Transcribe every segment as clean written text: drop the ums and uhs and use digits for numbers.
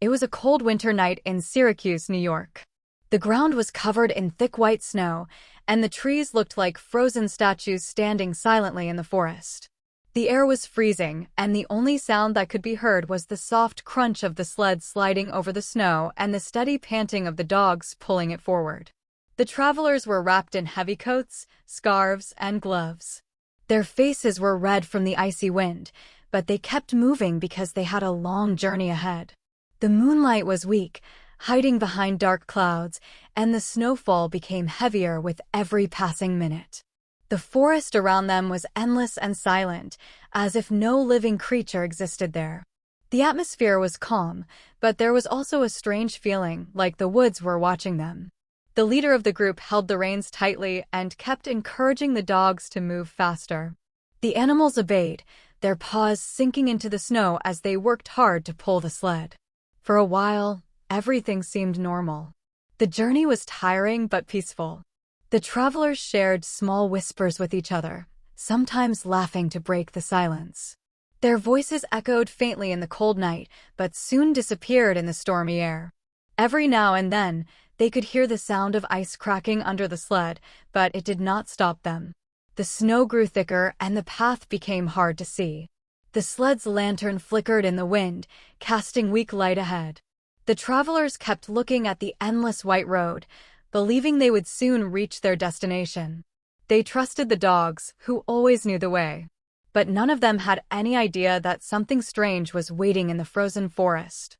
It was a cold winter night in Syracuse, New York. The ground was covered in thick white snow, and the trees looked like frozen statues standing silently in the forest. The air was freezing, and the only sound that could be heard was the soft crunch of the sled sliding over the snow and the steady panting of the dogs pulling it forward. The travelers were wrapped in heavy coats, scarves, and gloves. Their faces were red from the icy wind, but they kept moving because they had a long journey ahead. The moonlight was weak, hiding behind dark clouds, and the snowfall became heavier with every passing minute. The forest around them was endless and silent, as if no living creature existed there. The atmosphere was calm, but there was also a strange feeling, like the woods were watching them. The leader of the group held the reins tightly and kept encouraging the dogs to move faster. The animals obeyed, their paws sinking into the snow as they worked hard to pull the sled. For a while, everything seemed normal. The journey was tiring but peaceful. The travelers shared small whispers with each other, sometimes laughing to break the silence. Their voices echoed faintly in the cold night, but soon disappeared in the stormy air. Every now and then, they could hear the sound of ice cracking under the sled, but it did not stop them. The snow grew thicker and the path became hard to see. The sled's lantern flickered in the wind, casting weak light ahead. The travelers kept looking at the endless white road, believing they would soon reach their destination. They trusted the dogs, who always knew the way. But none of them had any idea that something strange was waiting in the frozen forest.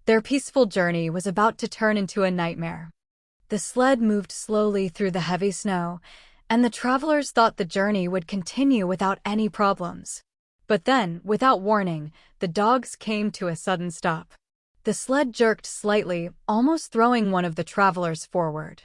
Their peaceful journey was about to turn into a nightmare. The sled moved slowly through the heavy snow, and the travelers thought the journey would continue without any problems. But then, without warning, the dogs came to a sudden stop. The sled jerked slightly, almost throwing one of the travelers forward.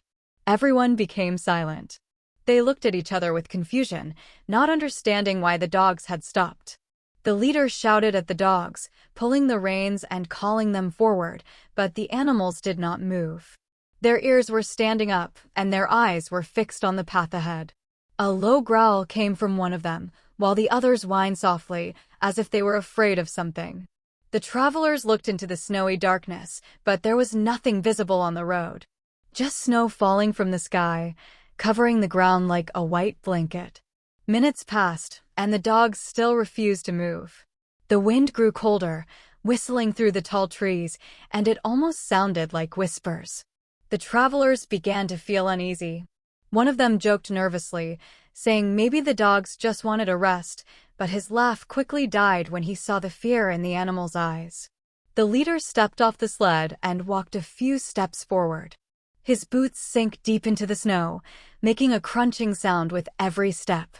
Everyone became silent. They looked at each other with confusion, not understanding why the dogs had stopped. The leader shouted at the dogs, pulling the reins and calling them forward, but the animals did not move. Their ears were standing up, and their eyes were fixed on the path ahead. A low growl came from one of them, while the others whined softly, as if they were afraid of something. The travelers looked into the snowy darkness, but there was nothing visible on the road. Just snow falling from the sky, covering the ground like a white blanket. Minutes passed, and the dogs still refused to move. The wind grew colder, whistling through the tall trees, and it almost sounded like whispers. The travelers began to feel uneasy. One of them joked nervously, saying maybe the dogs just wanted a rest, but his laugh quickly died when he saw the fear in the animals' eyes. The leader stepped off the sled and walked a few steps forward. His boots sank deep into the snow, making a crunching sound with every step.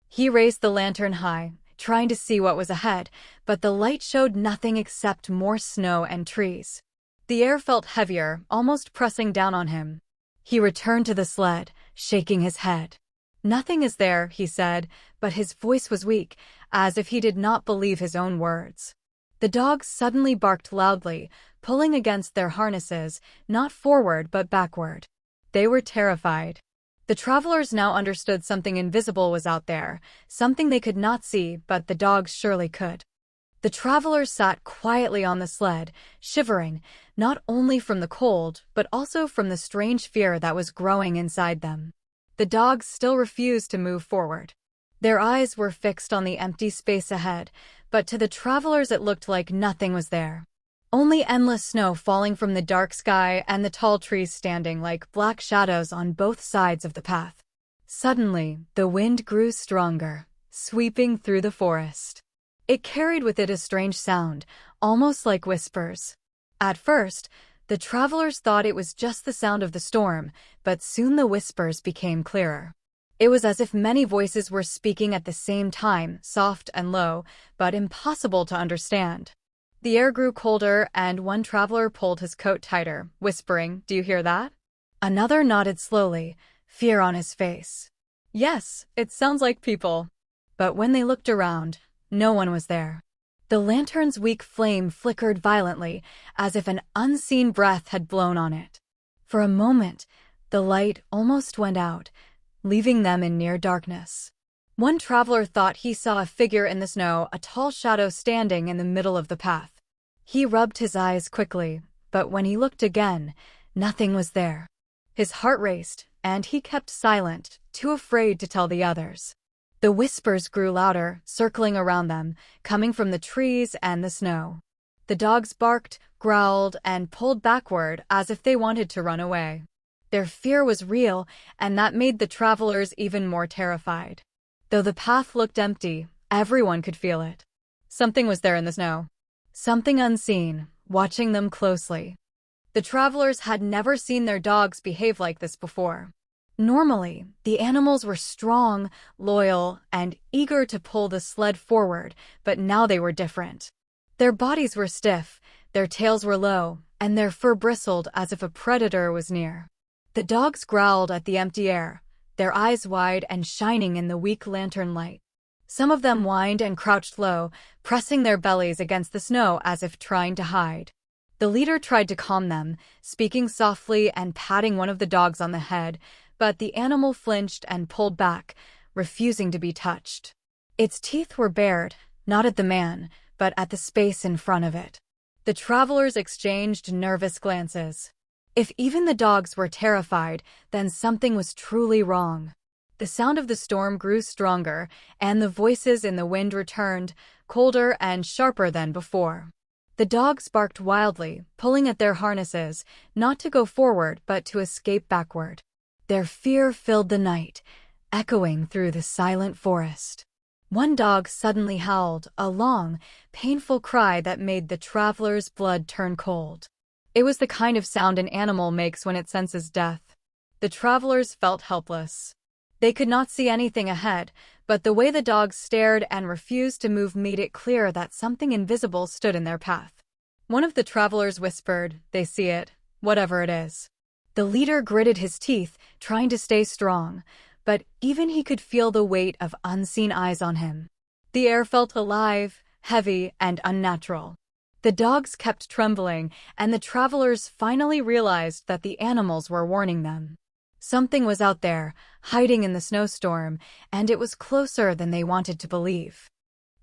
He raised the lantern high, trying to see what was ahead, but the light showed nothing except more snow and trees. The air felt heavier, almost pressing down on him. He returned to the sled, shaking his head. "Nothing is there," he said, but his voice was weak, as if he did not believe his own words. The dogs suddenly barked loudly, pulling against their harnesses, not forward but backward. They were terrified. The travelers now understood something invisible was out there, something they could not see, but the dogs surely could. The travelers sat quietly on the sled, shivering, not only from the cold, but also from the strange fear that was growing inside them. The dogs still refused to move forward. Their eyes were fixed on the empty space ahead, but to the travelers it looked like nothing was there. Only endless snow falling from the dark sky and the tall trees standing like black shadows on both sides of the path. Suddenly, the wind grew stronger, sweeping through the forest. It carried with it a strange sound, almost like whispers. At first, the travelers thought it was just the sound of the storm, but soon the whispers became clearer. It was as if many voices were speaking at the same time, soft and low, but impossible to understand. The air grew colder, and one traveler pulled his coat tighter, whispering, "Do you hear that?" Another nodded slowly, fear on his face. "Yes, it sounds like people." But when they looked around, no one was there. The lantern's weak flame flickered violently, as if an unseen breath had blown on it. For a moment, the light almost went out, leaving them in near darkness. One traveler thought he saw a figure in the snow, a tall shadow standing in the middle of the path. He rubbed his eyes quickly, but when he looked again, nothing was there. His heart raced, and he kept silent, too afraid to tell the others. The whispers grew louder, circling around them, coming from the trees and the snow. The dogs barked, growled, and pulled backward as if they wanted to run away. Their fear was real, and that made the travelers even more terrified. Though the path looked empty, everyone could feel it. Something was there in the snow. Something unseen, watching them closely. The travelers had never seen their dogs behave like this before. Normally, the animals were strong, loyal, and eager to pull the sled forward, but now they were different. Their bodies were stiff, their tails were low, and their fur bristled as if a predator was near. The dogs growled at the empty air, their eyes wide and shining in the weak lantern light. Some of them whined and crouched low, pressing their bellies against the snow as if trying to hide. The leader tried to calm them, speaking softly and patting one of the dogs on the head, but the animal flinched and pulled back, refusing to be touched. Its teeth were bared, not at the man, but at the space in front of it. The travelers exchanged nervous glances. If even the dogs were terrified, then something was truly wrong. The sound of the storm grew stronger, and the voices in the wind returned, colder and sharper than before. The dogs barked wildly, pulling at their harnesses, not to go forward but to escape backward. Their fear filled the night, echoing through the silent forest. One dog suddenly howled, a long, painful cry that made the travelers' blood turn cold. It was the kind of sound an animal makes when it senses death. The travelers felt helpless. They could not see anything ahead, but the way the dogs stared and refused to move made it clear that something invisible stood in their path. One of the travelers whispered, "They see it, whatever it is." The leader gritted his teeth, trying to stay strong, but even he could feel the weight of unseen eyes on him. The air felt alive, heavy, and unnatural. The dogs kept trembling, and the travelers finally realized that the animals were warning them. Something was out there, hiding in the snowstorm, and it was closer than they wanted to believe.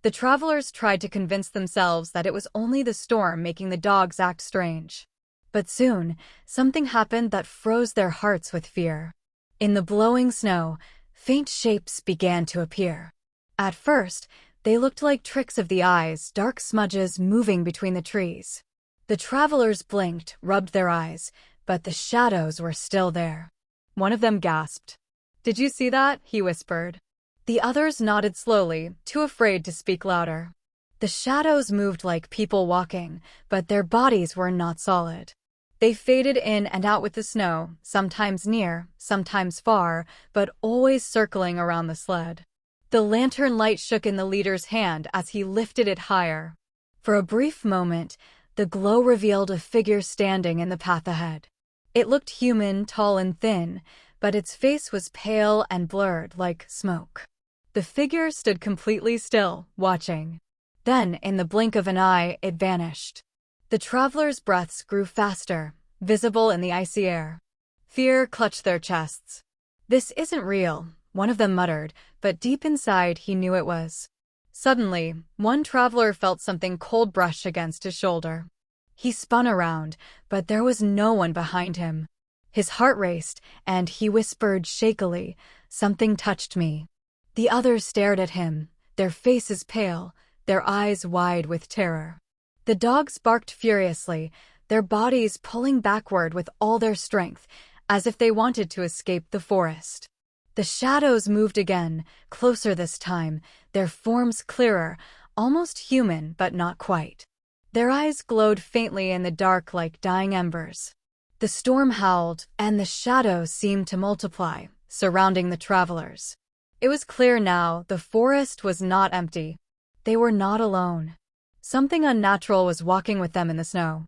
The travelers tried to convince themselves that it was only the storm making the dogs act strange. But soon, something happened that froze their hearts with fear. In the blowing snow, faint shapes began to appear. At first, they looked like tricks of the eyes, dark smudges moving between the trees. The travelers blinked, rubbed their eyes, but the shadows were still there. One of them gasped. "Did you see that?" he whispered. The others nodded slowly, too afraid to speak louder. The shadows moved like people walking, but their bodies were not solid. They faded in and out with the snow, sometimes near, sometimes far, but always circling around the sled. The lantern light shook in the leader's hand as he lifted it higher. For a brief moment, the glow revealed a figure standing in the path ahead. It looked human, tall and thin, but its face was pale and blurred like smoke. The figure stood completely still, watching. Then, in the blink of an eye, it vanished. The travelers' breaths grew faster, visible in the icy air. Fear clutched their chests. "This isn't real," one of them muttered, but deep inside he knew it was. Suddenly, one traveler felt something cold brush against his shoulder. He spun around, but there was no one behind him. His heart raced, and he whispered shakily, "Something touched me." The others stared at him, their faces pale, their eyes wide with terror. The dogs barked furiously, their bodies pulling backward with all their strength, as if they wanted to escape the forest. The shadows moved again, closer this time, their forms clearer, almost human but not quite. Their eyes glowed faintly in the dark like dying embers. The storm howled, and the shadows seemed to multiply, surrounding the travelers. It was clear now, the forest was not empty. They were not alone. Something unnatural was walking with them in the snow.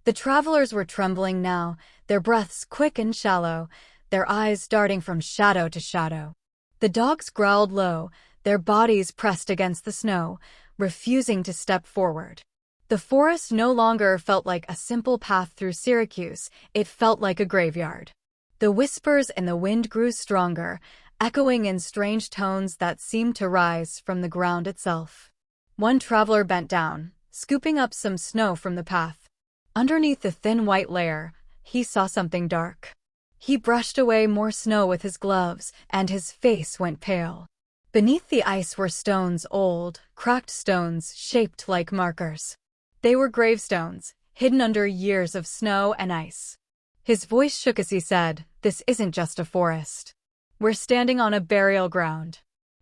The travelers were trembling now, their breaths quick and shallow, their eyes darting from shadow to shadow. The dogs growled low, their bodies pressed against the snow, refusing to step forward. The forest no longer felt like a simple path through Syracuse, it felt like a graveyard. The whispers in the wind grew stronger, echoing in strange tones that seemed to rise from the ground itself. One traveler bent down, scooping up some snow from the path. Underneath the thin white layer, he saw something dark. He brushed away more snow with his gloves, and his face went pale. Beneath the ice were stones, old, cracked stones shaped like markers. They were gravestones, hidden under years of snow and ice. His voice shook as he said, "This isn't just a forest. We're standing on a burial ground."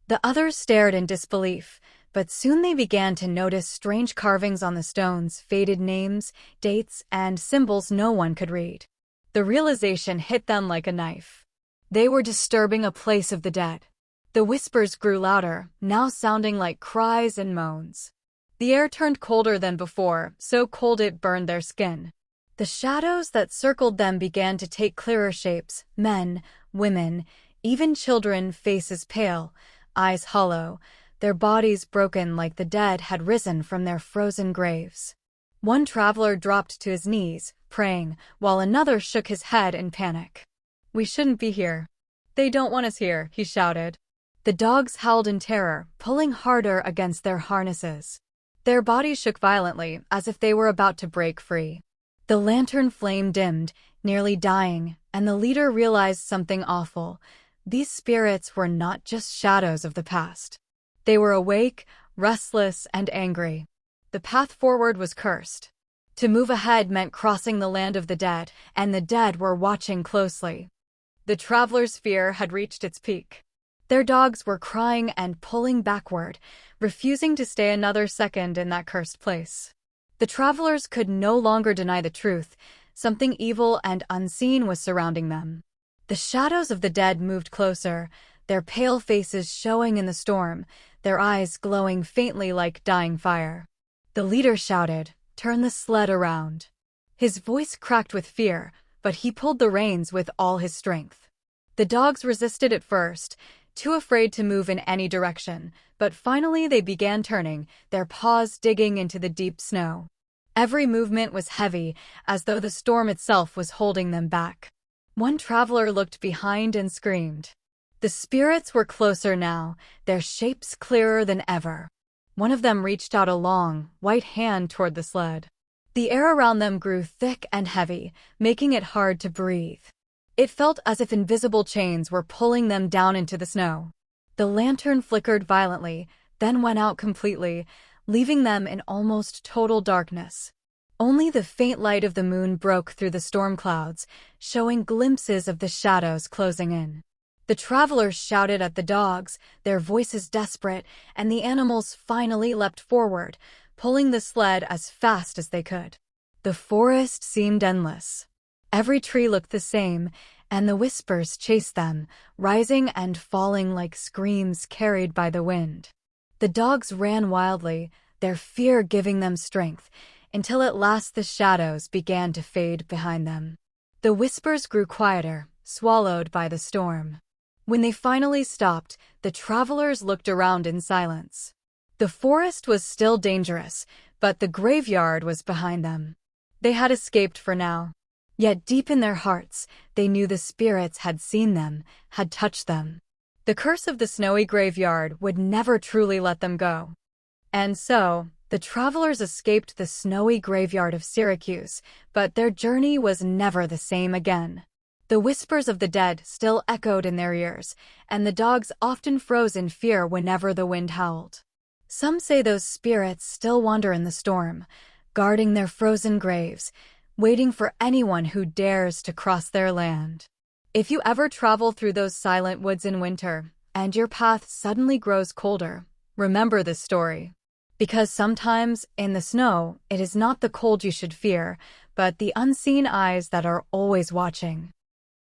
The others stared in disbelief, but soon they began to notice strange carvings on the stones, faded names, dates, and symbols no one could read. The realization hit them like a knife. They were disturbing a place of the dead. The whispers grew louder, now sounding like cries and moans. The air turned colder than before, so cold it burned their skin. The shadows that circled them began to take clearer shapes: men, women, even children, faces pale, eyes hollow, their bodies broken like the dead had risen from their frozen graves. One traveler dropped to his knees, praying, while another shook his head in panic. "We shouldn't be here. They don't want us here," he shouted. The dogs howled in terror, pulling harder against their harnesses. Their bodies shook violently, as if they were about to break free. The lantern flame dimmed, nearly dying, and the leader realized something awful. These spirits were not just shadows of the past. They were awake, restless, and angry. The path forward was cursed. To move ahead meant crossing the land of the dead, and the dead were watching closely. The travelers' fear had reached its peak. Their dogs were crying and pulling backward, refusing to stay another second in that cursed place. The travelers could no longer deny the truth. Something evil and unseen was surrounding them. The shadows of the dead moved closer, their pale faces showing in the storm, their eyes glowing faintly like dying fire. The leader shouted, "Turn the sled around." His voice cracked with fear, but he pulled the reins with all his strength. The dogs resisted at first, too afraid to move in any direction, but finally they began turning, their paws digging into the deep snow. Every movement was heavy, as though the storm itself was holding them back. One traveler looked behind and screamed. The spirits were closer now, their shapes clearer than ever. One of them reached out a long, white hand toward the sled. The air around them grew thick and heavy, making it hard to breathe. It felt as if invisible chains were pulling them down into the snow. The lantern flickered violently, then went out completely, leaving them in almost total darkness. Only the faint light of the moon broke through the storm clouds, showing glimpses of the shadows closing in. The travelers shouted at the dogs, their voices desperate, and the animals finally leapt forward, pulling the sled as fast as they could. The forest seemed endless. Every tree looked the same, and the whispers chased them, rising and falling like screams carried by the wind. The dogs ran wildly, their fear giving them strength, until at last the shadows began to fade behind them. The whispers grew quieter, swallowed by the storm. When they finally stopped, the travelers looked around in silence. The forest was still dangerous, but the graveyard was behind them. They had escaped for now. Yet deep in their hearts, they knew the spirits had seen them, had touched them. The curse of the snowy graveyard would never truly let them go. And so, the travelers escaped the snowy graveyard of Syracuse, but their journey was never the same again. The whispers of the dead still echoed in their ears, and the dogs often froze in fear whenever the wind howled. Some say those spirits still wander in the storm, guarding their frozen graves, waiting for anyone who dares to cross their land. If you ever travel through those silent woods in winter, and your path suddenly grows colder, remember this story. Because sometimes, in the snow, it is not the cold you should fear, but the unseen eyes that are always watching.